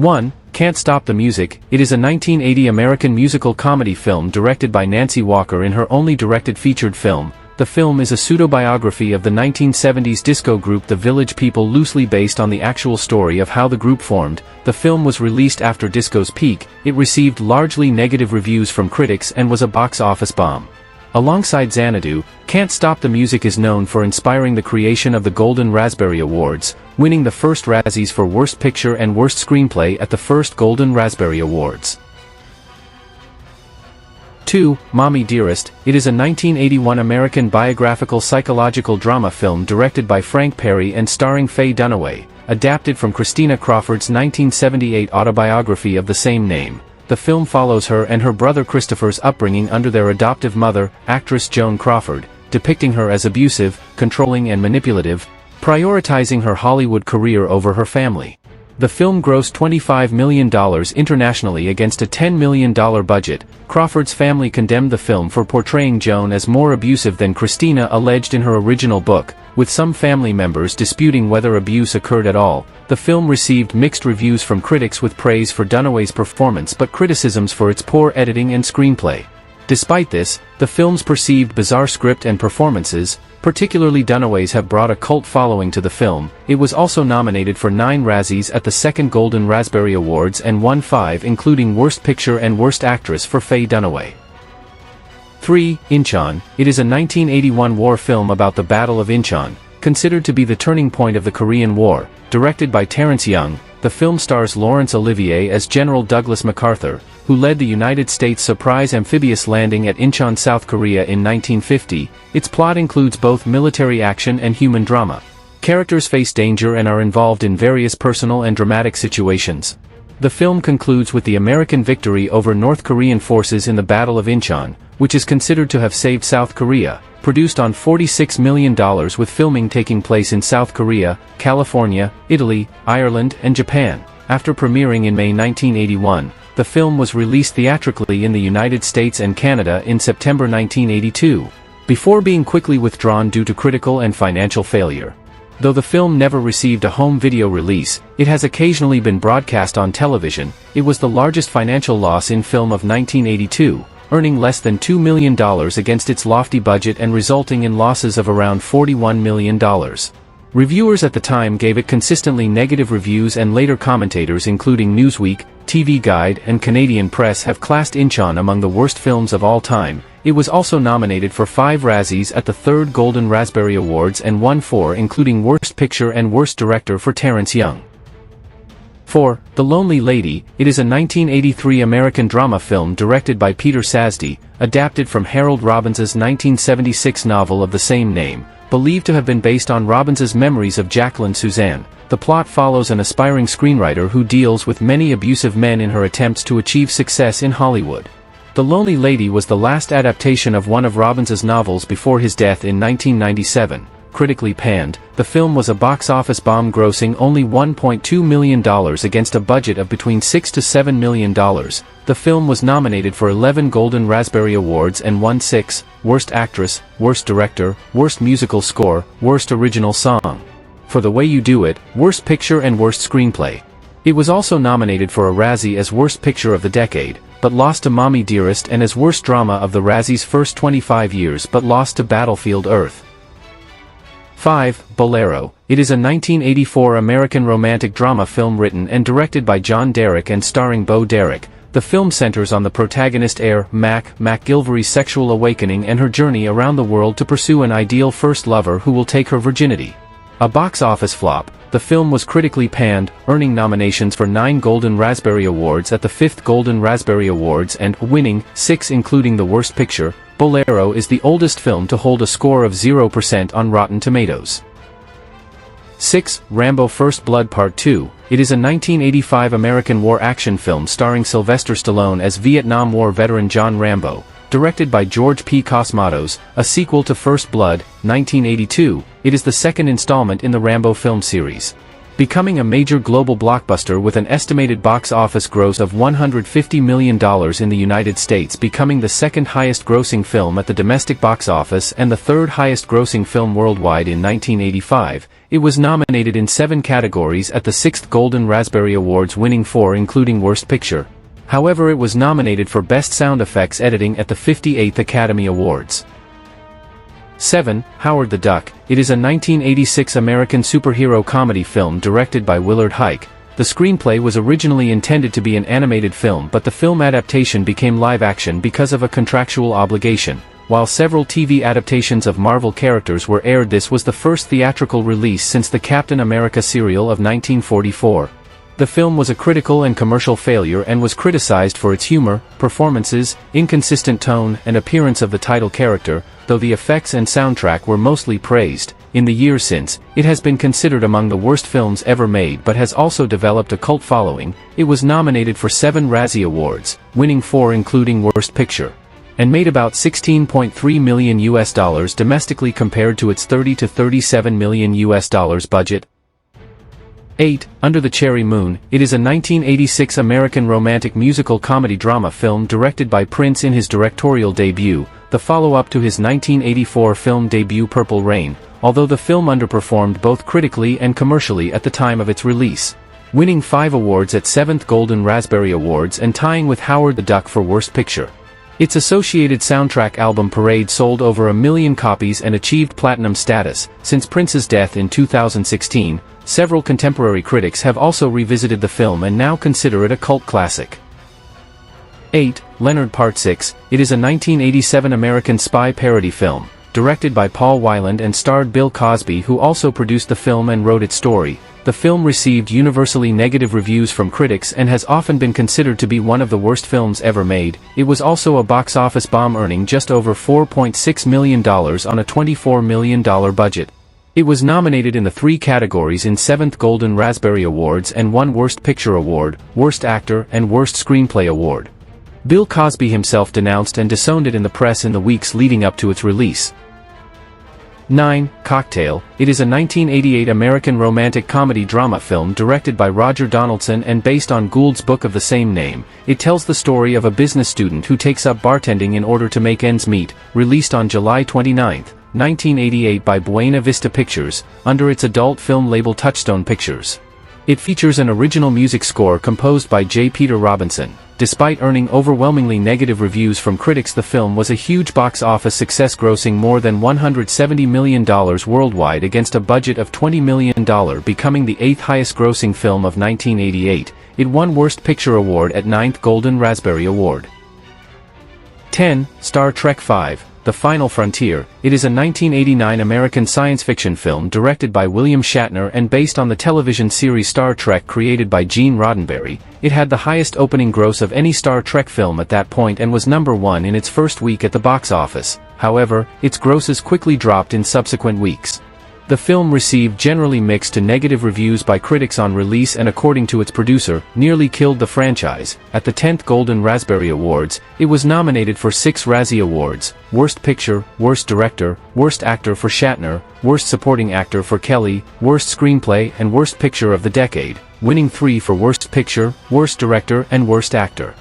1. Can't Stop the Music. It is a 1980 American musical comedy film directed by Nancy Walker in her only directed featured film. The film is a pseudo-biography of the 1970s disco group The Village People, loosely based on the actual story of how the group formed. The film was released after disco's peak. It received largely negative reviews from critics and was a box office bomb. Alongside Xanadu, Can't Stop the Music is known for inspiring the creation of the Golden Raspberry Awards, winning the first Razzies for Worst Picture and Worst Screenplay at the first Golden Raspberry Awards. 2. Mommie Dearest. It is a 1981 American biographical psychological drama film directed by Frank Perry and starring Faye Dunaway, adapted from Christina Crawford's 1978 autobiography of the same name. The film follows her and her brother Christopher's upbringing under their adoptive mother, actress Joan Crawford, depicting her as abusive, controlling and manipulative, prioritizing her Hollywood career over her family. The film grossed $25 million internationally against a $10 million budget. Crawford's family condemned the film for portraying Joan as more abusive than Christina alleged in her original book, with some family members disputing whether abuse occurred at all. The film received mixed reviews from critics, with praise for Dunaway's performance but criticisms for its poor editing and screenplay. Despite this, the film's perceived bizarre script and performances, particularly Dunaway's, have brought a cult following to the film. It was also nominated for 9 Razzies at the second Golden Raspberry Awards and won 5, including Worst Picture and Worst Actress for Faye Dunaway. 3. Inchon. It is a 1981 war film about the Battle of Inchon, considered to be the turning point of the Korean War. Directed by Terrence Young, the film stars Laurence Olivier as General Douglas MacArthur, who led the United States surprise amphibious landing at Inchon, South Korea in 1950. Its plot includes both military action and human drama. Characters face danger and are involved in various personal and dramatic situations. The film concludes with the American victory over North Korean forces in the Battle of Inchon, which is considered to have saved South Korea. Produced on $46 million, with filming taking place in South Korea, California, Italy, Ireland, and Japan. After premiering in May 1981, the film was released theatrically in the United States and Canada in September 1982, before being quickly withdrawn due to critical and financial failure. Though the film never received a home video release, it has occasionally been broadcast on television. It was the largest financial loss in film of 1982, earning less than $2 million against its lofty budget and resulting in losses of around $41 million. Reviewers at the time gave it consistently negative reviews, and later commentators including Newsweek, TV Guide, and Canadian Press have classed Inchon among the worst films of all time. It was also nominated for 5 Razzies at the 3rd Golden Raspberry Awards and won 4, including Worst Picture and Worst Director for Terrence Young. 4. The Lonely Lady. It is a 1983 American drama film directed by Peter Sasdy, adapted from Harold Robbins's 1976 novel of the same name, believed to have been based on Robbins's memories of Jacqueline Suzanne. The plot follows an aspiring screenwriter who deals with many abusive men in her attempts to achieve success in Hollywood. The Lonely Lady was the last adaptation of one of Robbins's novels before his death in 1997. Critically panned, the film was a box office bomb, grossing only $1.2 million against a budget of between $6 to $7 million. The film was nominated for 11 Golden Raspberry Awards and won 6: Worst Actress, Worst Director, Worst Musical Score, Worst Original Song. For The Way You Do It, Worst Picture and Worst Screenplay. It was also nominated for a Razzie as Worst Picture of the Decade, but lost to Mommie Dearest, and as Worst Drama of the Razzie's first 25 years, but lost to Battlefield Earth. 5. Bolero. It is a 1984 American romantic drama film written and directed by John Derek and starring Bo Derek. The film centers on the protagonist Mac Gilvery's sexual awakening and her journey around the world to pursue an ideal first lover who will take her virginity. A box office flop, the film was critically panned, earning nominations for 9 Golden Raspberry Awards at the 5th Golden Raspberry Awards and winning 6, including the Worst Picture. Bolero is the oldest film to hold a score of 0% on Rotten Tomatoes. 6. Rambo First Blood Part 2. It is a 1985 American war action film starring Sylvester Stallone as Vietnam War veteran John Rambo, directed by George P. Cosmatos, a sequel to First Blood, 1982. It is the second installment in the Rambo film series. becoming a major global blockbuster with an estimated box office gross of $150 million in the United States, becoming the second highest grossing film at the domestic box office and the third highest grossing film worldwide in 1985. It was nominated in 7 categories at the 6th Golden Raspberry Awards, winning 4 including Worst Picture. However, it was nominated for Best Sound Effects Editing at the 58th Academy Awards. 7. Howard the Duck. It is a 1986 American superhero comedy film directed by Willard Huyck. The screenplay was originally intended to be an animated film, but the film adaptation became live action because of a contractual obligation. While several TV adaptations of Marvel characters were aired, this was the first theatrical release since the Captain America serial of 1944. The film was a critical and commercial failure and was criticized for its humor, performances, inconsistent tone, and appearance of the title character, though the effects and soundtrack were mostly praised. In the years since, it has been considered among the worst films ever made but has also developed a cult following. It was nominated for 7 Razzie Awards, winning 4 including Worst Picture, and made about $16.3 million domestically compared to its $30 to $37 million budget. 8. Under the Cherry Moon. It is a 1986 American romantic musical comedy drama film directed by Prince in his directorial debut, the follow-up to his 1984 film debut Purple Rain, although the film underperformed both critically and commercially at the time of its release, winning 5 awards at 7th Golden Raspberry Awards and tying with Howard the Duck for Worst Picture. Its associated soundtrack album Parade sold over 1 million copies and achieved platinum status. Since Prince's death in 2016, several contemporary critics have also revisited the film and now consider it a cult classic. 8. Leonard Part 6. It is a 1987 American spy parody film, directed by Paul Weiland and starred Bill Cosby, who also produced the film and wrote its story. The film received universally negative reviews from critics and has often been considered to be one of the worst films ever made. It was also a box office bomb, earning just over $4.6 million on a $24 million budget. It was nominated in the 3 categories in 7th Golden Raspberry Awards and won Worst Picture Award, Worst Actor, and Worst Screenplay Award. Bill Cosby himself denounced and disowned it in the press in the weeks leading up to its release. 9. Cocktail. It is a 1988 American romantic comedy drama film directed by Roger Donaldson and based on Gould's book of the same name. It tells the story of a business student who takes up bartending in order to make ends meet. Released on July 29, 1988 by Buena Vista Pictures, under its adult film label Touchstone Pictures. It features an original music score composed by J. Peter Robinson. Despite earning overwhelmingly negative reviews from critics, the film was a huge box office success, grossing more than $170 million worldwide against a budget of $20 million, becoming the 8th highest grossing film of 1988. It won Worst Picture Award at 9th Golden Raspberry Award. 10. Star Trek V. The Final Frontier. It is a 1989 American science fiction film directed by William Shatner and based on the television series Star Trek created by Gene Roddenberry. It had the highest opening gross of any Star Trek film at that point and was number 1 in its first week at the box office. However, its grosses quickly dropped in subsequent weeks. The film received generally mixed to negative reviews by critics on release and, according to its producer, nearly killed the franchise. At the 10th Golden Raspberry Awards, it was nominated for 6 Razzie Awards: Worst Picture, Worst Director, Worst Actor for Shatner, Worst Supporting Actor for Kelly, Worst Screenplay, and Worst Picture of the Decade, winning 3 for Worst Picture, Worst Director, and Worst Actor.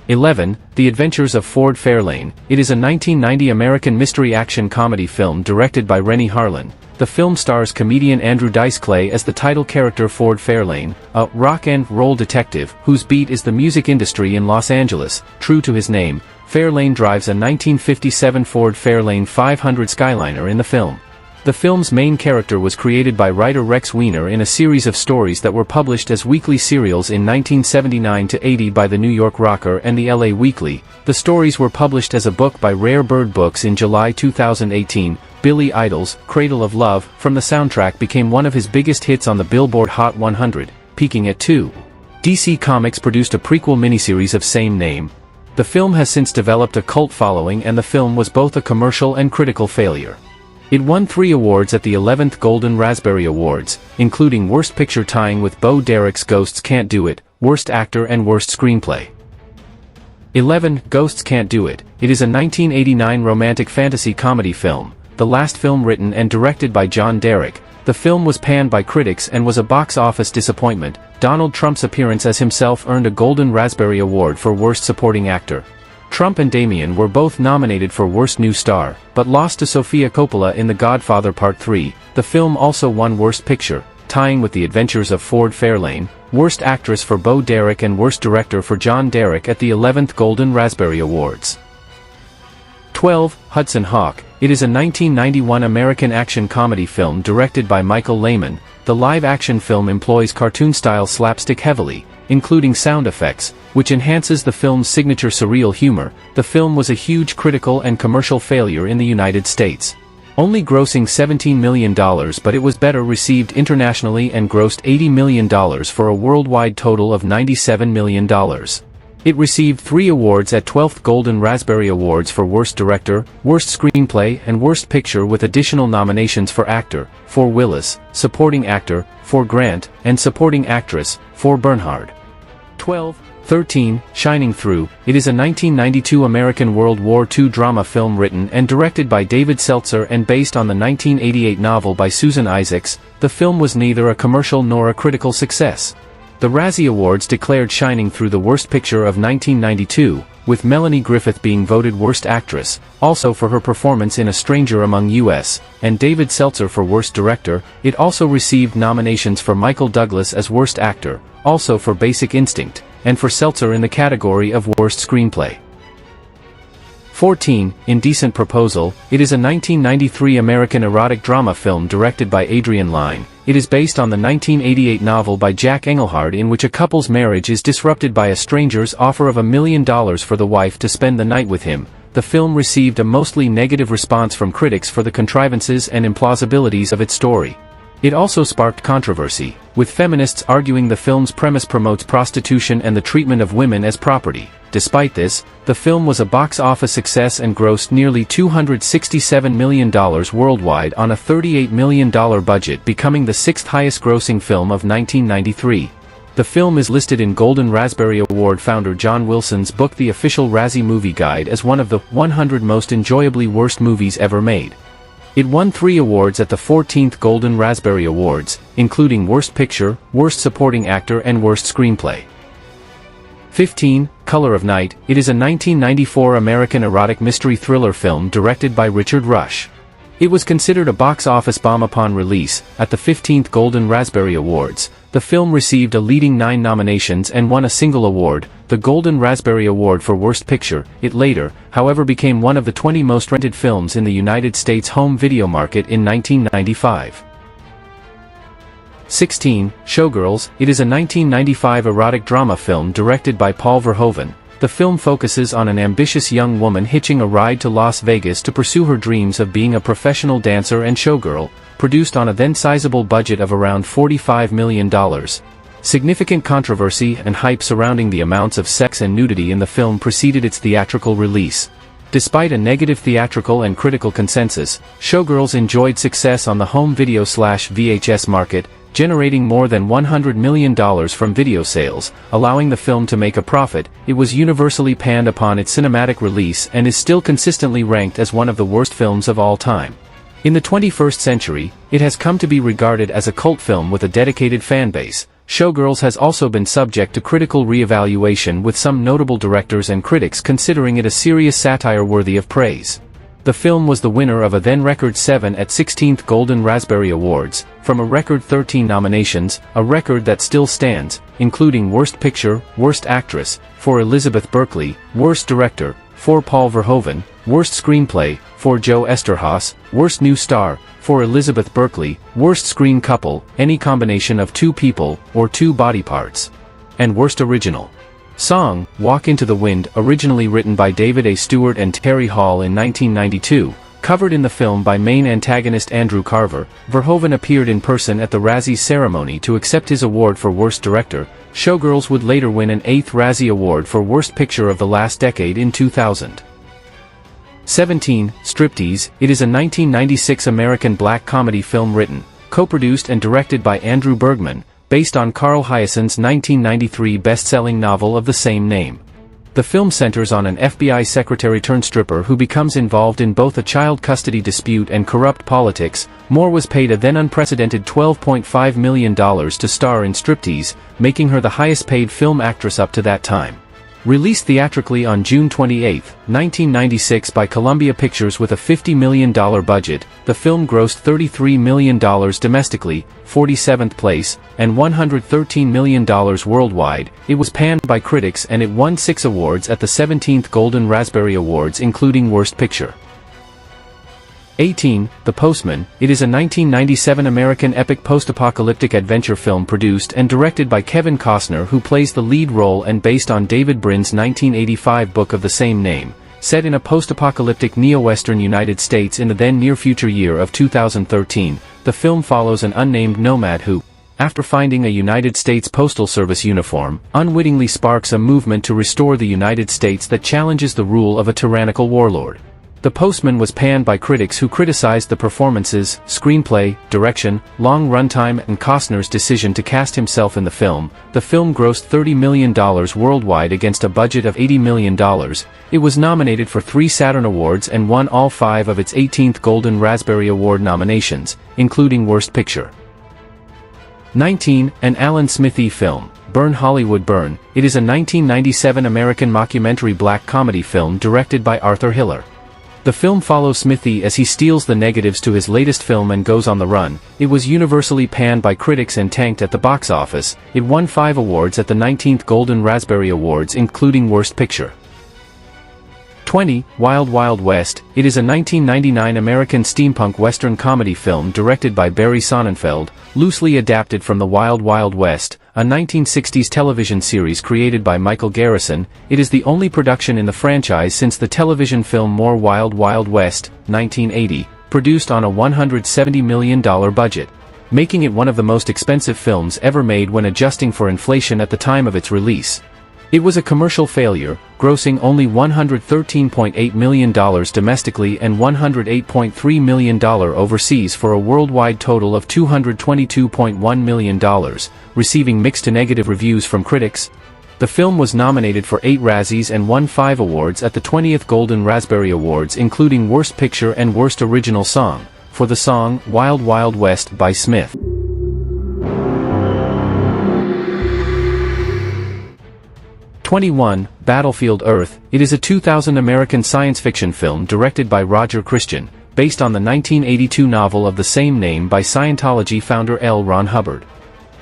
11. The Adventures of Ford Fairlane. It is a 1990 American mystery action comedy film directed by Rennie Harlan. The film stars comedian Andrew Dice Clay as the title character Ford Fairlane, a rock-and-roll detective whose beat is the music industry in Los Angeles. True to his name, Fairlane drives a 1957 Ford Fairlane 500 Skyliner in the film. The film's main character was created by writer Rex Weiner in a series of stories that were published as weekly serials in 1979-80 by the New York Rocker and the LA Weekly. The stories were published as a book by Rare Bird Books in July 2018. Billy Idol's Cradle of Love from the soundtrack became one of his biggest hits on the Billboard Hot 100, peaking at 2. DC Comics produced a prequel miniseries of same name. The film has since developed a cult following, and the film was both a commercial and critical failure. It won 3 awards at the 11th Golden Raspberry Awards, including Worst Picture, tying with Bo Derek's Ghosts Can't Do It, Worst Actor, and Worst Screenplay. 11. Ghosts Can't Do It. It is a 1989 romantic fantasy comedy film, the last film written and directed by John Derek. The film was panned by critics and was a box office disappointment. Donald Trump's appearance as himself earned a Golden Raspberry Award for Worst Supporting Actor. Trump and Damien were both nominated for Worst New Star, but lost to Sofia Coppola in The Godfather Part 3. The film also won Worst Picture, tying with The Adventures of Ford Fairlane, Worst Actress for Bo Derek and Worst Director for John Derek at the 11th Golden Raspberry Awards. 12. Hudson Hawk. It is a 1991 American action comedy film directed by Michael Lehman. The live-action film employs cartoon-style slapstick heavily, including sound effects, which enhances the film's signature surreal humor. The film was a huge critical and commercial failure in the United States, only grossing $17 million, but it was better received internationally and grossed $80 million for a worldwide total of $97 million. It received 3 awards at 12th Golden Raspberry Awards for Worst Director, Worst Screenplay and Worst Picture, with additional nominations for Actor, for Willis, Supporting Actor, for Grant, and Supporting Actress, for Bernhard. 12. 13. Shining Through. It is a 1992 American World War II drama film written and directed by David Seltzer and based on the 1988 novel by Susan Isaacs. The film was neither a commercial nor a critical success. The Razzie Awards declared Shining Through the worst picture of 1992, with Melanie Griffith being voted Worst Actress, also for her performance in A Stranger Among Us, and David Seltzer for Worst Director. It also received nominations for Michael Douglas as Worst Actor, also for Basic Instinct, and for Seltzer in the category of Worst Screenplay. 14. Indecent Proposal. It is a 1993 American erotic drama film directed by Adrian Lyne. It is based on the 1988 novel by Jack Engelhard, in which a couple's marriage is disrupted by a stranger's offer of $1 million for the wife to spend the night with him. The film received a mostly negative response from critics for the contrivances and implausibilities of its story. It also sparked controversy, with feminists arguing the film's premise promotes prostitution and the treatment of women as property. Despite this, the film was a box office success and grossed nearly $267 million worldwide on a $38 million budget, becoming the 6th highest grossing film of 1993. The film is listed in Golden Raspberry Award founder John Wilson's book The Official Razzie Movie Guide as one of the 100 most enjoyably worst movies ever made. It won 3 awards at the 14th Golden Raspberry Awards, including Worst Picture, Worst Supporting Actor and Worst Screenplay. 15. Color of Night. It is a 1994 American erotic mystery thriller film directed by Richard Rush. It was considered a box office bomb upon release. At the 15th Golden Raspberry Awards, the film received a leading 9 nominations and won a single award, the Golden Raspberry Award for Worst Picture. It later, however, became one of the 20 most rented films in the United States home video market in 1995. 16. Showgirls. It is a 1995 erotic drama film directed by Paul Verhoeven. The film focuses on an ambitious young woman hitching a ride to Las Vegas to pursue her dreams of being a professional dancer and showgirl, produced on a then sizable budget of around $45 million. Significant controversy and hype surrounding the amounts of sex and nudity in the film preceded its theatrical release. Despite a negative theatrical and critical consensus, Showgirls enjoyed success on the home video/VHS market, generating more than $100 million from video sales, allowing the film to make a profit. It was universally panned upon its cinematic release and is still consistently ranked as one of the worst films of all time. In the 21st century, it has come to be regarded as a cult film with a dedicated fanbase. Showgirls has also been subject to critical re-evaluation, with some notable directors and critics considering it a serious satire worthy of praise. The film was the winner of a then record 7 at 16th Golden Raspberry Awards, from a record 13 nominations, a record that still stands, including Worst Picture, Worst Actress, for Elizabeth Berkley, Worst Director, for Paul Verhoeven, Worst Screenplay, for Joe Esterhaus, Worst New Star, for Elizabeth Berkley, Worst Screen Couple, any combination of 2 people, or 2 body parts, and Worst Original Song. Walk Into the Wind, originally written by David A. Stewart and Terry Hall in 1992, covered in the film by main antagonist Andrew Carver. Verhoeven appeared in person at the Razzies ceremony to accept his award for Worst Director. Showgirls would later win an 8th Razzie Award for Worst Picture of the last decade in 2000. 17. Striptease. It is a 1996 American black comedy film written, co-produced and directed by Andrew Bergman, based on Carl Hyacint's 1993 best-selling novel of the same name. The film centers on an FBI secretary-turned-stripper who becomes involved in both a child custody dispute and corrupt politics. Moore was paid a then unprecedented $12.5 million to star in Striptease, making her the highest-paid film actress up to that time. Released theatrically on June 28, 1996 by Columbia Pictures with a $50 million budget, the film grossed $33 million domestically, 47th place, and $113 million worldwide. It was panned by critics and it won 6 awards at the 17th Golden Raspberry Awards, including Worst Picture. 18. The Postman. It is a 1997 American epic post-apocalyptic adventure film produced and directed by Kevin Costner, who plays the lead role, and based on David Brin's 1985 book of the same name. Set in a post-apocalyptic neo-western United States in the then near-future year of 2013, the film follows an unnamed nomad who, after finding a United States Postal Service uniform, unwittingly sparks a movement to restore the United States that challenges the rule of a tyrannical warlord. The Postman was panned by critics who criticized the performances, screenplay, direction, long runtime, and Costner's decision to cast himself in the film. The film grossed $30 million worldwide against a budget of $80 million. It was nominated for 3 Saturn Awards and won all 5 of its 18th Golden Raspberry Award nominations, including Worst Picture. 19. An Alan Smithee film. Burn Hollywood Burn. It is a 1997 American mockumentary black comedy film directed by Arthur Hiller. The film follows Smithee as he steals the negatives to his latest film and goes on the run. It was universally panned by critics and tanked at the box office. It won 5 awards at the 19th Golden Raspberry Awards, including Worst Picture. 20. Wild Wild West. It is a 1999 American steampunk western comedy film directed by Barry Sonnenfeld, loosely adapted from The Wild Wild West, a 1960s television series created by Michael Garrison. It is the only production in the franchise since the television film More Wild Wild West, 1980, produced on a $170 million budget, making it one of the most expensive films ever made when adjusting for inflation at the time of its release. It was a commercial failure, grossing only $113.8 million domestically and $108.3 million overseas for a worldwide total of $222.1 million, receiving mixed to negative reviews from critics. The film was nominated for 8 Razzies and won 5 awards at the 20th Golden Raspberry Awards, including Worst Picture and Worst Original Song, for the song Wild Wild West by Smith. 21. Battlefield Earth. It is a 2000 American science fiction film directed by Roger Christian, based on the 1982 novel of the same name by Scientology founder L. Ron Hubbard.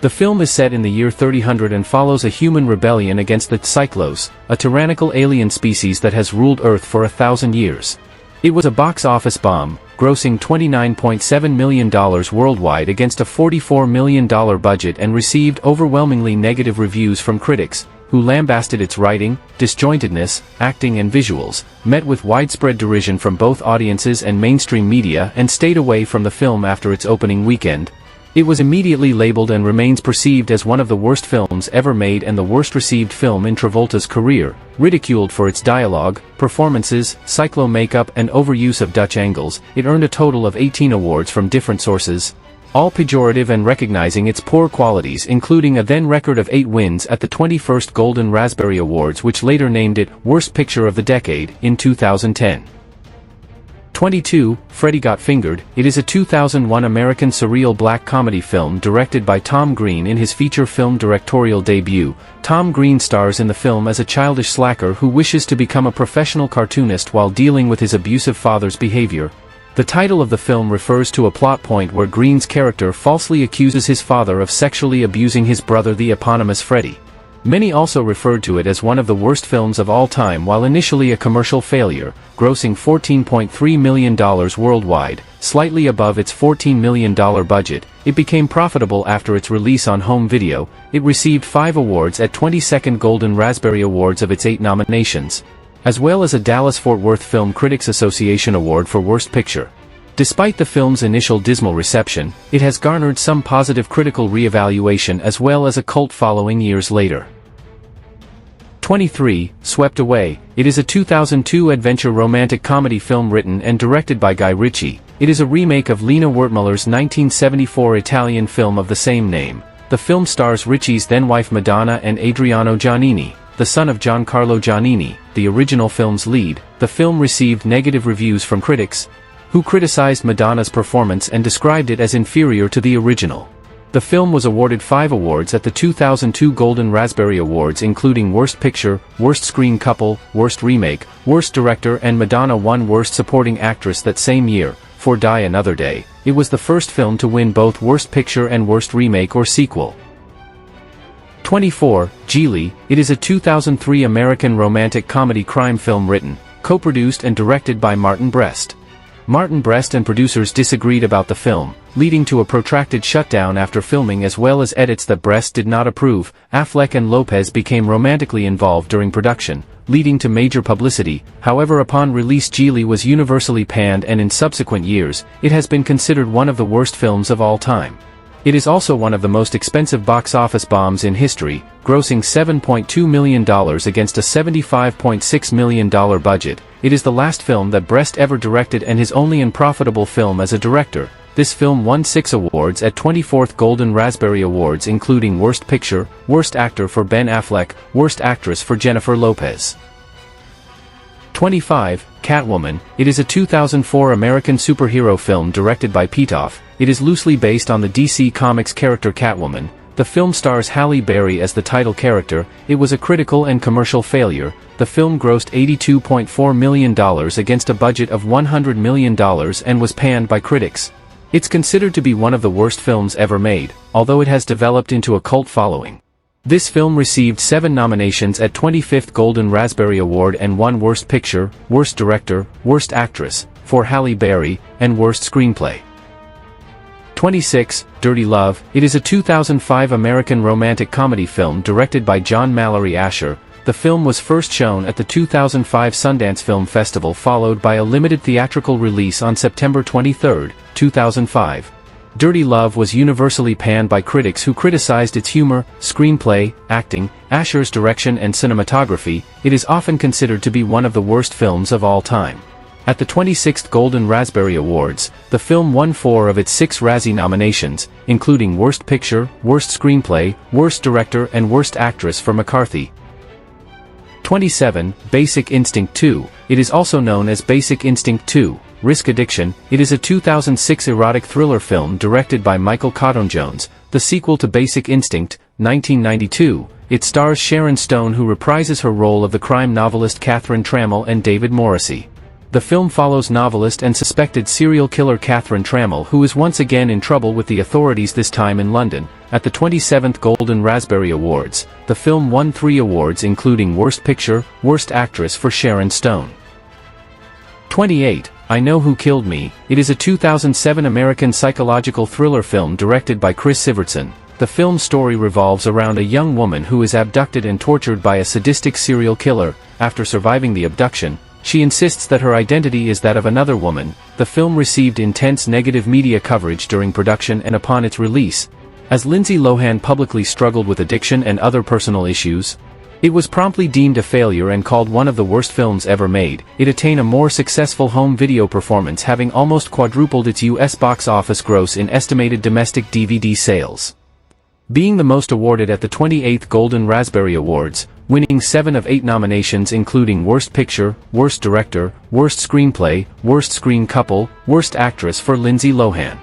The film is set in the year 3000 and follows a human rebellion against the Cyclos, a tyrannical alien species that has ruled Earth for 1,000 years. It was a box office bomb, grossing $29.7 million worldwide against a $44 million budget, and received overwhelmingly negative reviews from critics, who lambasted its writing, disjointedness, acting and visuals, met with widespread derision from both audiences and mainstream media, and stayed away from the film after its opening weekend. It was immediately labeled and remains perceived as one of the worst films ever made and the worst received film in Travolta's career, ridiculed for its dialogue, performances, cyclo makeup and overuse of Dutch angles. It earned a total of 18 awards from different sources, all pejorative and recognizing its poor qualities, including a then record of 8 wins at the 21st Golden Raspberry Awards, which later named it Worst Picture of the Decade in 2010. 22. Freddy Got Fingered. It is a 2001 American surreal black comedy film directed by Tom Green. In his feature film directorial debut, Tom Green stars in the film as a childish slacker who wishes to become a professional cartoonist while dealing with his abusive father's behavior. The title of the film refers to a plot point where Green's character falsely accuses his father of sexually abusing his brother, the eponymous Freddy. Many also referred to it as one of the worst films of all time. While initially a commercial failure, grossing $14.3 million worldwide, slightly above its $14 million budget, it became profitable after its release on home video. It received 5 awards at 22nd Golden Raspberry Awards of its 8 nominations, as well as a Dallas-Fort Worth Film Critics Association Award for Worst Picture. Despite the film's initial dismal reception, it has garnered some positive critical re-evaluation as well as a cult following years later. 23. Swept Away. It is a 2002 adventure romantic comedy film written and directed by Guy Ritchie. It is a remake of Lina Wertmüller's 1974 Italian film of the same name. The film stars Ritchie's then-wife Madonna and Adriano Giannini. the son of Giancarlo Giannini, the original film's lead, the film received negative reviews from critics, who criticized Madonna's performance and described it as inferior to the original. The film was awarded 5 awards at the 2002 Golden Raspberry Awards, including Worst Picture, Worst Screen Couple, Worst Remake, Worst Director, and Madonna won Worst Supporting Actress that same year, for Die Another Day. It was the first film to win both Worst Picture and Worst Remake or Sequel. 24. Gigli. It is a 2003 American romantic comedy crime film written, co-produced and directed by Martin Brest. Martin Brest and producers disagreed about the film, leading to a protracted shutdown after filming as well as edits that Brest did not approve. Affleck and Lopez became romantically involved during production, leading to major publicity. However, upon release, Gigli was universally panned, and in subsequent years, it has been considered one of the worst films of all time. It is also one of the most expensive box office bombs in history, grossing $7.2 million against a $75.6 million budget. It is the last film that Brest ever directed and his only unprofitable film as a director. This film won 6 awards at 24th Golden Raspberry Awards, including Worst Picture, Worst Actor for Ben Affleck, Worst Actress for Jennifer Lopez. 25. Catwoman. It is a 2004 American superhero film directed by Pitof. It is loosely based on the DC Comics character Catwoman. The film stars Halle Berry as the title character. It was a critical and commercial failure. The film grossed $82.4 million against a budget of $100 million and was panned by critics. It's considered to be one of the worst films ever made, although it has developed into a cult following. This film received 7 nominations at 25th Golden Raspberry Award and won Worst Picture, Worst Director, Worst Actress, for Halle Berry, and Worst Screenplay. 26. Dirty Love. It is a 2005 American romantic comedy film directed by John Mallory Asher. The film was first shown at the 2005 Sundance Film Festival, followed by a limited theatrical release on September 23, 2005. Dirty Love was universally panned by critics who criticized its humor, screenplay, acting, Asher's direction and cinematography. It is often considered to be one of the worst films of all time. At the 26th Golden Raspberry Awards, the film won 4 of its 6 Razzie nominations, including Worst Picture, Worst Screenplay, Worst Director, and Worst Actress for McCarthy. 27. Basic Instinct 2. It is also known as Basic Instinct 2. Risk Addiction. It is a 2006 erotic thriller film directed by Michael Cotton-Jones, the sequel to Basic Instinct, 1992. It stars Sharon Stone, who reprises her role of the crime novelist Catherine Trammell, and David Morrissey. The film follows novelist and suspected serial killer Catherine Trammell, who is once again in trouble with the authorities, this time in London. At the 27th Golden Raspberry Awards, the film won 3 awards, including Worst Picture, Worst Actress for Sharon Stone. 28. I Know Who Killed Me. It is a 2007 American psychological thriller film directed by Chris Sivertson. The film's story revolves around a young woman who is abducted and tortured by a sadistic serial killer. After surviving the abduction, she insists that her identity is that of another woman. The film received intense negative media coverage during production and upon its release. As Lindsay Lohan publicly struggled with addiction and other personal issues, it was promptly deemed a failure and called one of the worst films ever made. It attained a more successful home video performance, having almost quadrupled its U.S. box office gross in estimated domestic DVD sales, being the most awarded at the 28th Golden Raspberry Awards, winning 7 of 8 nominations, including Worst Picture, Worst Director, Worst Screenplay, Worst Screen Couple, Worst Actress for Lindsay Lohan.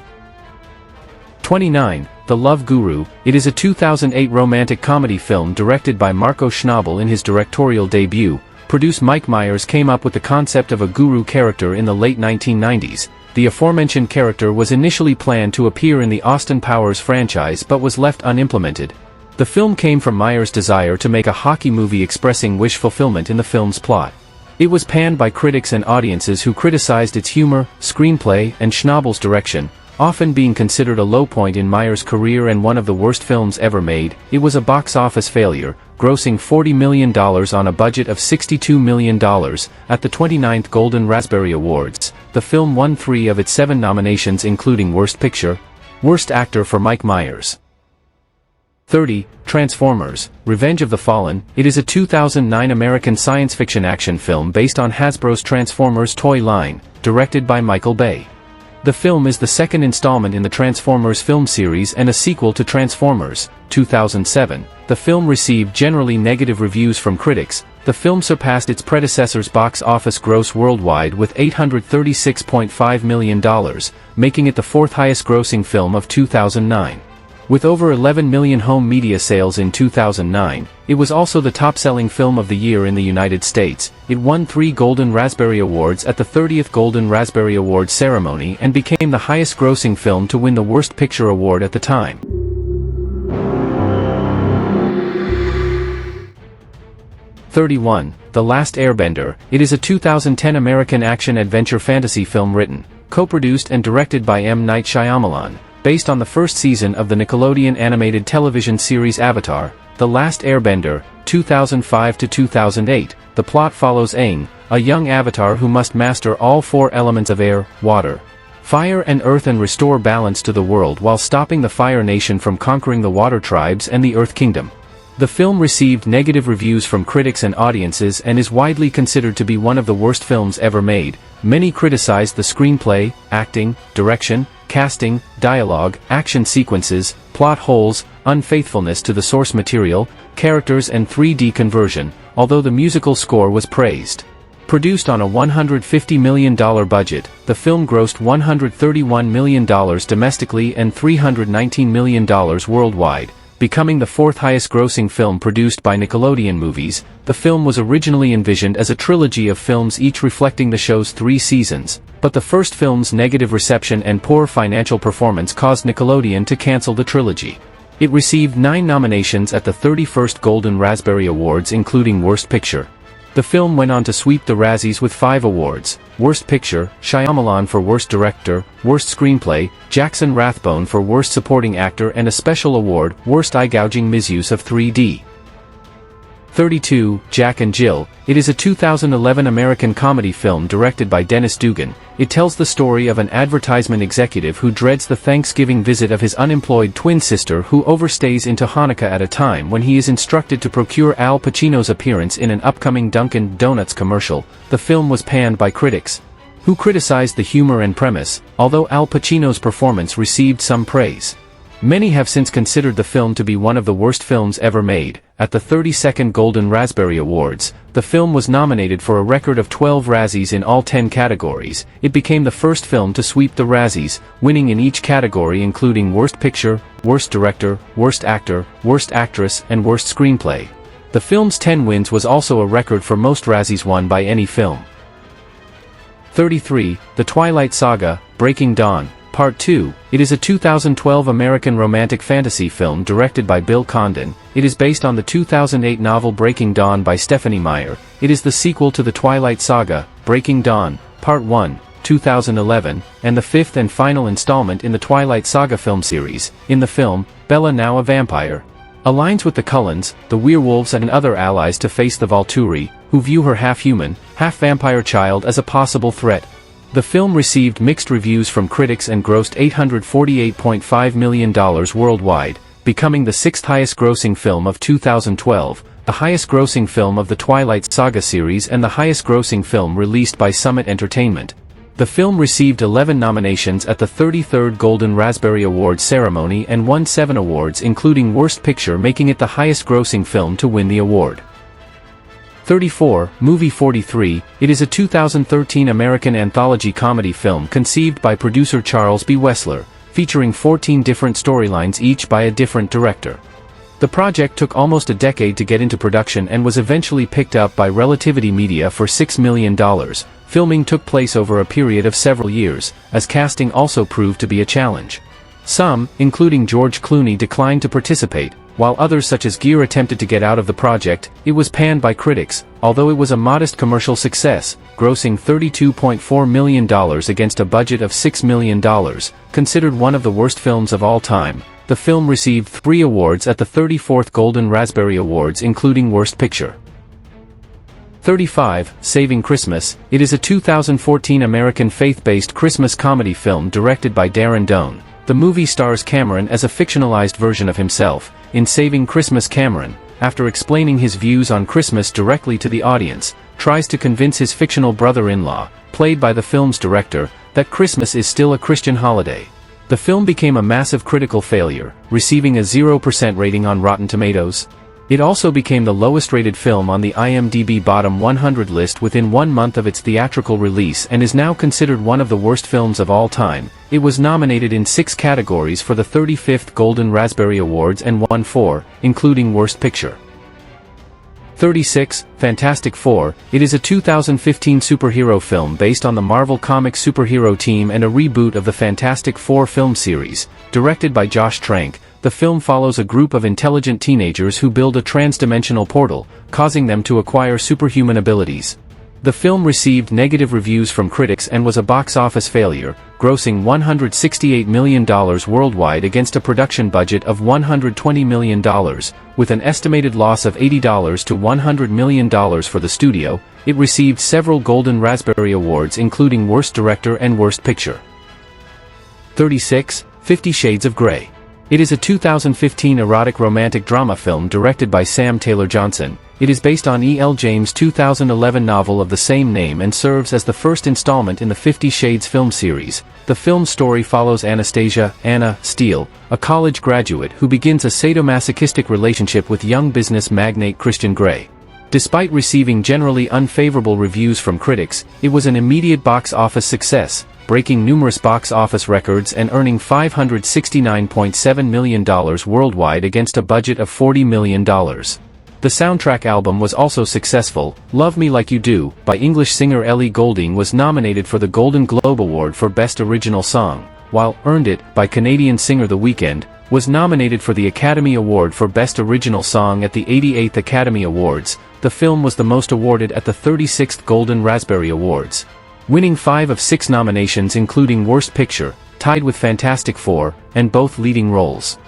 29. The Love Guru. It is a 2008 romantic comedy film directed by Marco Schnabel. In his directorial debut, producer Mike Myers came up with the concept of a guru character in the late 1990s. The aforementioned character was initially planned to appear in the Austin Powers franchise but was left unimplemented. The film came from Myers' desire to make a hockey movie expressing wish fulfillment in the film's plot. It was panned by critics and audiences who criticized its humor, screenplay, and Schnabel's direction, often being considered a low point in Myers' career and one of the worst films ever made. It was a box office failure, grossing $40 million on a budget of $62 million. At the 29th Golden Raspberry Awards, the film won 3 of its 7 nominations, including Worst Picture, Worst Actor for Mike Myers. 30. Transformers: Revenge of the Fallen. It is a 2009 American science fiction action film based on Hasbro's Transformers toy line, directed by Michael Bay. The film is the second installment in the Transformers film series and a sequel to Transformers, 2007. The film received generally negative reviews from critics. The film surpassed its predecessor's box office gross worldwide with $836.5 million, making it the fourth highest grossing film of 2009. With over 11 million home media sales in 2009, it was also the top-selling film of the year in the United States. It won 3 Golden Raspberry Awards at the 30th Golden Raspberry Awards ceremony and became the highest-grossing film to win the Worst Picture Award at the time. The Last Airbender. It is a 2010 American action-adventure fantasy film written, co-produced and directed by M. Night Shyamalan, based on the first season of the Nickelodeon animated television series Avatar, The Last Airbender, 2005 to 2008. The plot follows Aang, a young avatar who must master all 4 elements of air, water, fire and earth and restore balance to the world while stopping the Fire Nation from conquering the Water Tribes and the Earth Kingdom. The film received negative reviews from critics and audiences and is widely considered to be one of the worst films ever made. Many criticized the screenplay, acting, direction, casting, dialogue, action sequences, plot holes, unfaithfulness to the source material, characters and 3D conversion, although the musical score was praised. Produced on a $150 million budget, the film grossed $131 million domestically and $319 million worldwide, becoming the 4th highest-grossing film produced by Nickelodeon Movies. The film was originally envisioned as a trilogy of films each reflecting the show's 3 seasons, but the first film's negative reception and poor financial performance caused Nickelodeon to cancel the trilogy. It received 9 nominations at the 31st Golden Raspberry Awards including Worst Picture. The film went on to sweep the Razzies with 5 awards: Worst Picture, Shyamalan for Worst Director, Worst Screenplay, Jackson Rathbone for Worst Supporting Actor and a special award, Worst Eye-Gouging Misuse of 3D. Jack and Jill. It is a 2011 American comedy film directed by Dennis Dugan. It tells the story of an advertisement executive who dreads the Thanksgiving visit of his unemployed twin sister who overstays into Hanukkah at a time when he is instructed to procure Al Pacino's appearance in an upcoming Dunkin' Donuts commercial. The film was panned by critics, who criticized the humor and premise, although Al Pacino's performance received some praise. Many have since considered the film to be one of the worst films ever made. At the 32nd Golden Raspberry Awards, the film was nominated for a record of 12 Razzies in all 10 categories. It became the first film to sweep the Razzies, winning in each category including Worst Picture, Worst Director, Worst Actor, Worst Actress, and Worst Screenplay. The film's 10 wins was also a record for most Razzies won by any film. The Twilight Saga, Breaking Dawn, Part 2. It is a 2012 American romantic fantasy film directed by Bill Condon. It is based on the 2008 novel Breaking Dawn by Stephenie Meyer. It is the sequel to the Twilight Saga, Breaking Dawn, Part 1, 2011, and the 5th and final installment in the Twilight Saga film series. In the film, Bella, now a vampire, aligns with the Cullens, the werewolves and other allies to face the Volturi, who view her half-human, half-vampire child as a possible threat. The film received mixed reviews from critics and grossed $848.5 million worldwide, becoming the 6th highest-grossing film of 2012, the highest-grossing film of the Twilight Saga series and the highest-grossing film released by Summit Entertainment. The film received 11 nominations at the 33rd Golden Raspberry Awards ceremony and won 7 awards including Worst Picture, making it the highest-grossing film to win the award. Movie 43. It is a 2013 American anthology comedy film conceived by producer Charles B. Wessler, featuring 14 different storylines each by a different director. The project took almost a decade to get into production and was eventually picked up by Relativity Media for $6 million. Filming took place over a period of several years, as casting also proved to be a challenge. Some, including George Clooney, declined to participate, while others such as Gere attempted to get out of the project. It was panned by critics, although it was a modest commercial success, grossing $32.4 million against a budget of $6 million. Considered one of the worst films of all time, the film received 3 awards at the 34th Golden Raspberry Awards including Worst Picture. Saving Christmas. It is a 2014 American faith-based Christmas comedy film directed by Darren Doan. The movie stars Cameron as a fictionalized version of himself. In Saving Christmas, Cameron, after explaining his views on Christmas directly to the audience, tries to convince his fictional brother-in-law, played by the film's director, that Christmas is still a Christian holiday. The film became a massive critical failure, receiving a 0% rating on Rotten Tomatoes. It also became the lowest-rated film on the IMDb Bottom 100 list within 1 month of its theatrical release and is now considered one of the worst films of all time. It was nominated in 6 categories for the 35th Golden Raspberry Awards and won 4, including Worst Picture. 36. Fantastic Four. It is a 2015 superhero film based on the Marvel Comics superhero team and a reboot of the Fantastic Four film series. Directed by Josh Trank, the film follows a group of intelligent teenagers who build a trans-dimensional portal, causing them to acquire superhuman abilities. The film received negative reviews from critics and was a box office failure, grossing $168 million worldwide against a production budget of $120 million, with an estimated loss of $80 to $100 million for the studio. It received several Golden Raspberry Awards including Worst Director and Worst Picture. 36. 50 Shades of Grey. It is a 2015 erotic romantic drama film directed by Sam Taylor Johnson. It is based on E. L. James' 2011 novel of the same name and serves as the first installment in the 50 Shades film series. The film's story follows Anastasia, Anna, Steele, a college graduate who begins a sadomasochistic relationship with young business magnate Christian Grey. Despite receiving generally unfavorable reviews from critics, it was an immediate box office success, breaking numerous box office records and earning $569.7 million worldwide against a budget of $40 million. The soundtrack album was also successful. Love Me Like You Do, by English singer Ellie Goulding was nominated for the Golden Globe Award for Best Original Song, while Earned It, by Canadian singer The Weeknd, was nominated for the Academy Award for Best Original Song at the 88th Academy Awards. The film was the most awarded at the 36th Golden Raspberry Awards, winning 5 of 6 nominations including Worst Picture, tied with Fantastic Four, and both leading roles.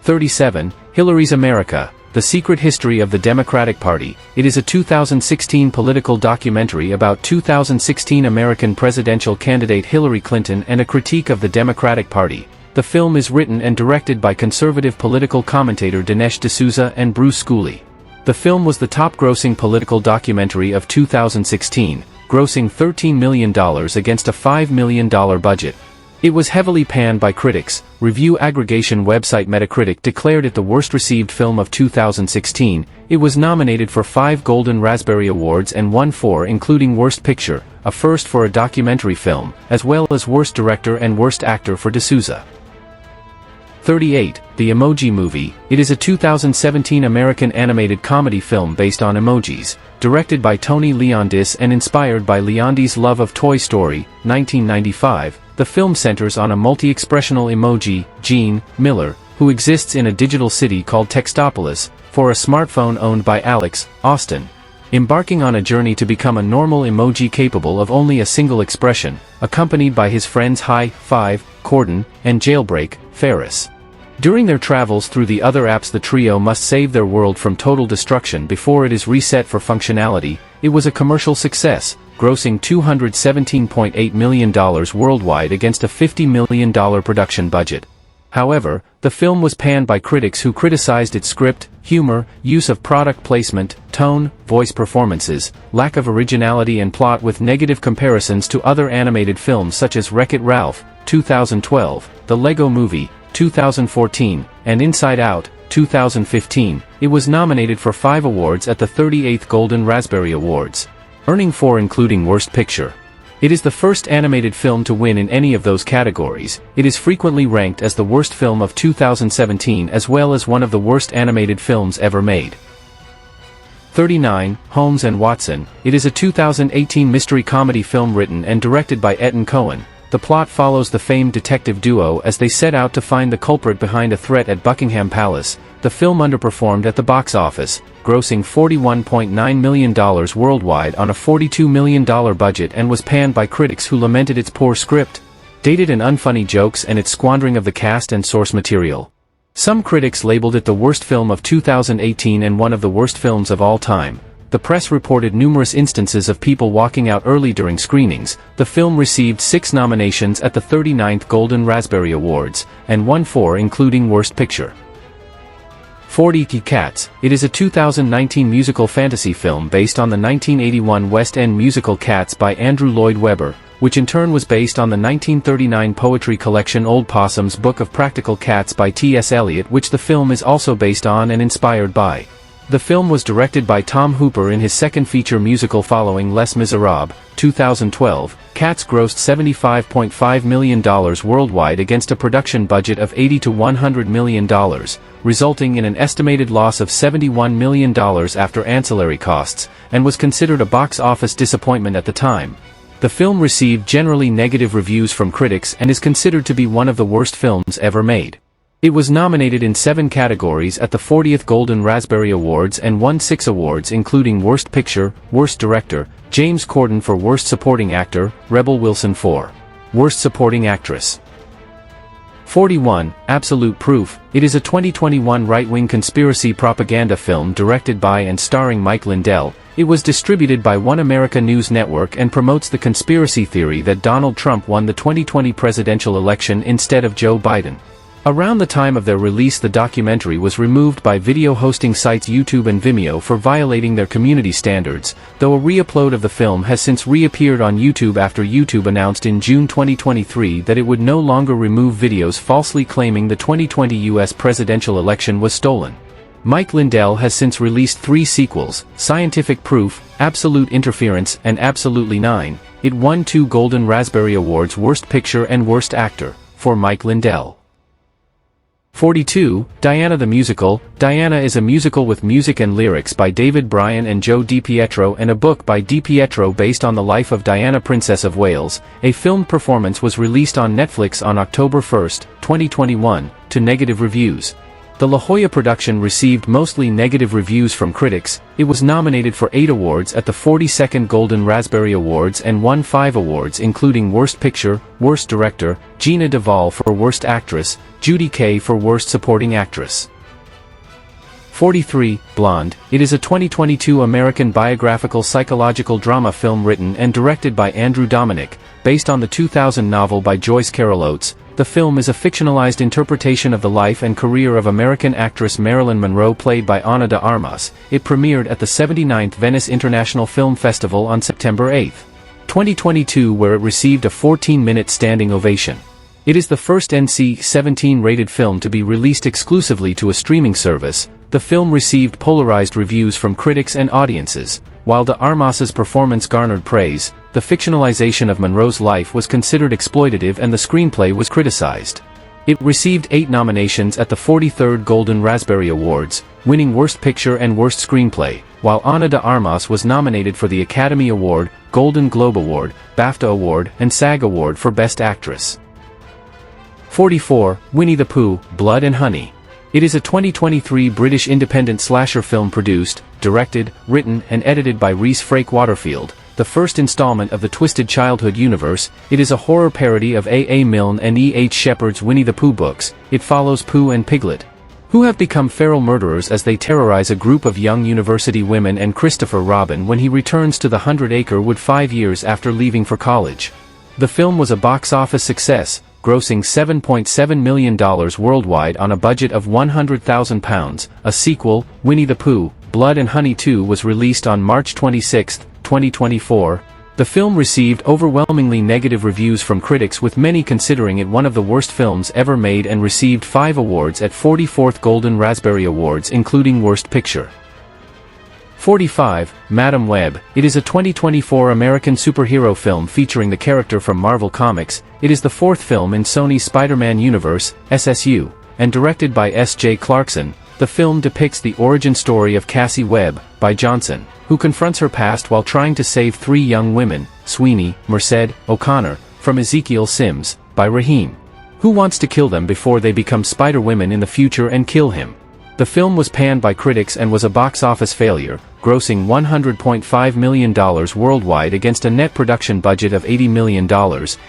37. Hillary's America. The Secret History of the Democratic Party. It is a 2016 political documentary about 2016 American presidential candidate Hillary Clinton and a critique of the Democratic Party. The film is written and directed by conservative political commentator Dinesh D'Souza and Bruce Schooley. The film was the top-grossing political documentary of 2016, grossing $13 million against a $5 million budget. It was heavily panned by critics. Review aggregation website Metacritic declared it the worst-received film of 2016. It was nominated for 5 Golden Raspberry Awards and won 4 including Worst Picture, a first for a documentary film, as well as Worst Director and Worst Actor for D'Souza. 38. The Emoji Movie. It is a 2017 American animated comedy film based on emojis, directed by Tony Leondis and inspired by Leondi's love of Toy Story, 1995. The film centers on a multi-expressional emoji, Gene Miller, who exists in a digital city called Textopolis, for a smartphone owned by Alex Austin. Embarking on a journey to become a normal emoji capable of only a single expression, accompanied by his friends High Five, Corden, and Jailbreak, Ferris. During their travels through the other apps, the trio must save their world from total destruction before it is reset for functionality. It was a commercial success, grossing $217.8 million worldwide against a $50 million production budget. However, the film was panned by critics who criticized its script, humor, use of product placement, tone, voice performances, lack of originality and plot, with negative comparisons to other animated films such as Wreck-It Ralph, 2012, The Lego Movie, 2014, and Inside Out, 2015. It was nominated for 5 awards at the 38th Golden Raspberry Awards, earning 4 including Worst Picture. It is the first animated film to win in any of those categories. It is frequently ranked as the worst film of 2017 as well as one of the worst animated films ever made. 39. Holmes and Watson. It is a 2018 mystery comedy film written and directed by Ethan Coen. The plot follows the famed detective duo as they set out to find the culprit behind a threat at Buckingham Palace. The film underperformed at the box office, grossing $41.9 million worldwide on a $42 million budget, and was panned by critics who lamented its poor script, dated and unfunny jokes, and its squandering of the cast and source material. Some critics labeled it the worst film of 2018 and one of the worst films of all time. The press reported numerous instances of people walking out early during screenings. The film received 6 nominations at the 39th Golden Raspberry Awards, and won 4 including Worst Picture. 40. Cats. It is a 2019 musical fantasy film based on the 1981 West End musical Cats by Andrew Lloyd Webber, which in turn was based on the 1939 poetry collection Old Possum's Book of Practical Cats by T.S. Eliot, which the film is also based on and inspired by. The film was directed by Tom Hooper in his second feature musical following Les Miserables, 2012. Cats grossed $75.5 million worldwide against a production budget of $80 to $100 million, resulting in an estimated loss of $71 million after ancillary costs, and was considered a box office disappointment at the time. The film received generally negative reviews from critics and is considered to be one of the worst films ever made. It was nominated in 7 categories at the 40th Golden Raspberry Awards and won 6 awards including Worst Picture, Worst Director, James Corden for Worst Supporting Actor, Rebel Wilson for Worst Supporting Actress. 41. Absolute Proof. It is a 2021 right-wing conspiracy propaganda film directed by and starring Mike Lindell. It was distributed by One America News Network and promotes the conspiracy theory that Donald Trump won the 2020 presidential election instead of Joe Biden. Around the time of their release, the documentary was removed by video hosting sites YouTube and Vimeo for violating their community standards, though a re-upload of the film has since reappeared on YouTube after YouTube announced in June 2023 that it would no longer remove videos falsely claiming the 2020 US presidential election was stolen. Mike Lindell has since released 3 sequels, Scientific Proof, Absolute Interference, and Absolutely 9. It won 2 Golden Raspberry Awards, Worst Picture and Worst Actor, for Mike Lindell. 42. Diana the Musical. Diana is a musical with music and lyrics by David Bryan and Joe DiPietro and a book by DiPietro based on the life of Diana, Princess of Wales. A filmed performance was released on Netflix on October 1, 2021, to negative reviews. The La Jolla production received mostly negative reviews from critics. It was nominated for 8 awards at the 42nd Golden Raspberry Awards and won 5 awards including Worst Picture, Worst Director, Gina Duvall for Worst Actress, Judy Kaye for Worst Supporting Actress. 43. Blonde. It is a 2022 American biographical psychological drama film written and directed by Andrew Dominik, based on the 2000 novel by Joyce Carol Oates. The film is a fictionalized interpretation of the life and career of American actress Marilyn Monroe played by Ana de Armas. It premiered at the 79th Venice International Film Festival on September 8, 2022, where it received a 14-minute standing ovation. It is the first NC-17 rated film to be released exclusively to a streaming service. The film received polarized reviews from critics and audiences. While de Armas's performance garnered praise, the fictionalization of Monroe's life was considered exploitative and the screenplay was criticized. It received 8 nominations at the 43rd Golden Raspberry Awards, winning Worst Picture and Worst Screenplay, while Ana de Armas was nominated for the Academy Award, Golden Globe Award, BAFTA Award, and SAG Award for Best Actress. 44. Winnie-the-Pooh, Blood and Honey. It is a 2023 British independent slasher film produced, directed, written, and edited by Rhys Frake Waterfield, the first installment of the Twisted Childhood universe. It is a horror parody of A. Milne and E. H. Shepard's Winnie-the-Pooh books. It follows Pooh and Piglet, who have become feral murderers as they terrorize a group of young university women, and Christopher Robin when he returns to the 100-acre wood 5 years after leaving for college. The film was a box office success, grossing $7.7 million worldwide on a budget of £100,000. A sequel, Winnie-the-Pooh, Blood and Honey 2, was released on March 26, 2024. The film received overwhelmingly negative reviews from critics, with many considering it one of the worst films ever made, and received 5 awards at 44th Golden Raspberry Awards including Worst Picture. 45. Madam Web. It is a 2024 American superhero film featuring the character from Marvel Comics. It is the 4th film in Sony's Spider-Man universe, SSU, and directed by S.J. Clarkson. The film depicts the origin story of Cassie Webb, by Johnson, who confronts her past while trying to save 3 young women, Sweeney, Merced, O'Connor, from Ezekiel Sims, by Raheem, who wants to kill them before they become Spider-Women in the future and kill him. The film was panned by critics and was a box office failure, grossing $100.5 million worldwide against a net production budget of $80 million.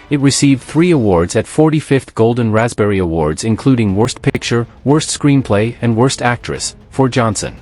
It received 3 awards at 45th Golden Raspberry Awards including Worst Picture, Worst Screenplay, and Worst Actress, for Johnson.